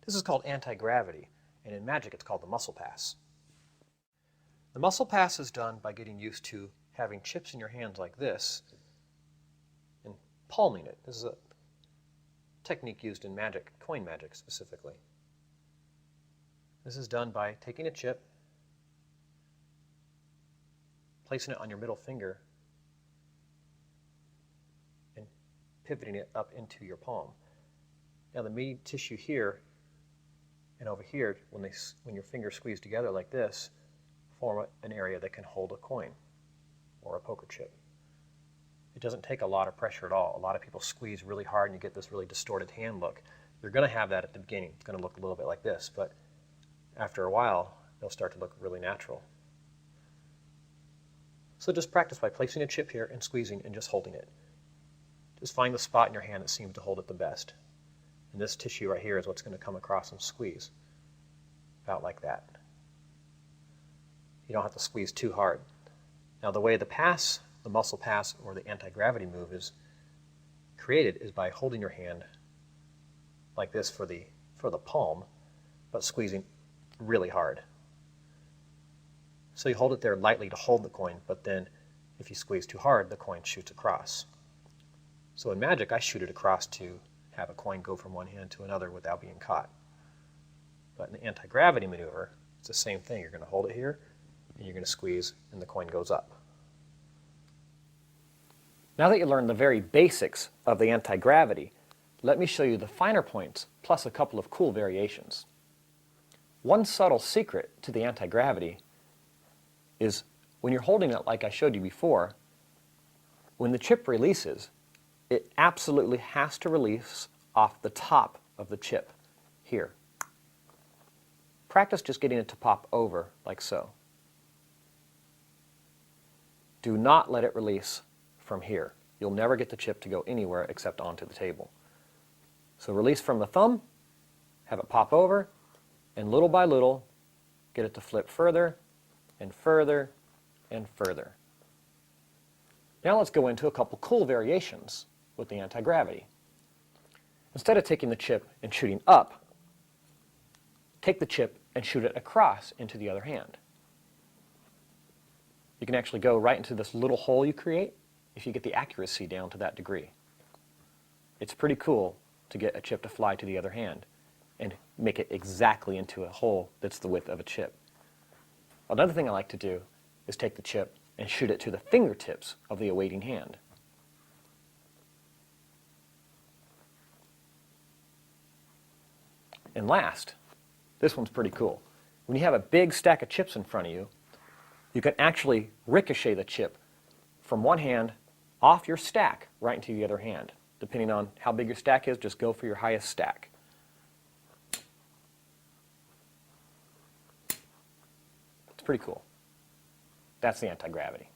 This is called anti-gravity, and in magic it's called the muscle pass. The muscle pass is done by getting used to having chips in your hands like this and palming it. This is a technique used in magic, coin magic specifically. This is done by taking a chip, placing it on your middle finger, and pivoting it up into your palm. Now the meaty tissue here and over here, when your fingers squeeze together like this, form an area that can hold a coin or a poker chip. It doesn't take a lot of pressure at all. A lot of people squeeze really hard and you get this really distorted hand look. You're going to have that at the beginning. It's going to look a little bit like this, but after a while, they'll start to look really natural. So just practice by placing a chip here and squeezing and just holding it. Just find the spot in your hand that seems to hold it the best. And this tissue right here is what's going to come across and squeeze. About like that. You don't have to squeeze too hard. Now the way the muscle pass or the anti-gravity move is created is by holding your hand like this for the palm, but squeezing really hard. So you hold it there lightly to hold the coin, but then if you squeeze too hard, the coin shoots across. So in magic, I shoot it across to have a coin go from one hand to another without being caught. But in the anti-gravity maneuver, it's the same thing. You're going to hold it here, and you're going to squeeze, and the coin goes up. Now that you learned the very basics of the anti-gravity, let me show you the finer points, plus a couple of cool variations. One subtle secret to the anti-gravity is when you're holding it like I showed you before, when the chip releases, it absolutely has to release off the top of the chip, here. Practice just getting it to pop over like so. Do not let it release from here. You'll never get the chip to go anywhere except onto the table. So release from the thumb, have it pop over, and little by little, get it to flip further and further and further. Now let's go into a couple cool variations with the anti-gravity. Instead of taking the chip and shooting up, take the chip and shoot it across into the other hand. You can actually go right into this little hole you create if you get the accuracy down to that degree. It's pretty cool to get a chip to fly to the other hand and make it exactly into a hole that's the width of a chip. Another thing I like to do is take the chip and shoot it to the fingertips of the awaiting hand. And last, this one's pretty cool. When you have a big stack of chips in front of you, you can actually ricochet the chip from one hand off your stack right into the other hand. Depending on how big your stack is, just go for your highest stack. It's pretty cool. That's the anti-gravity.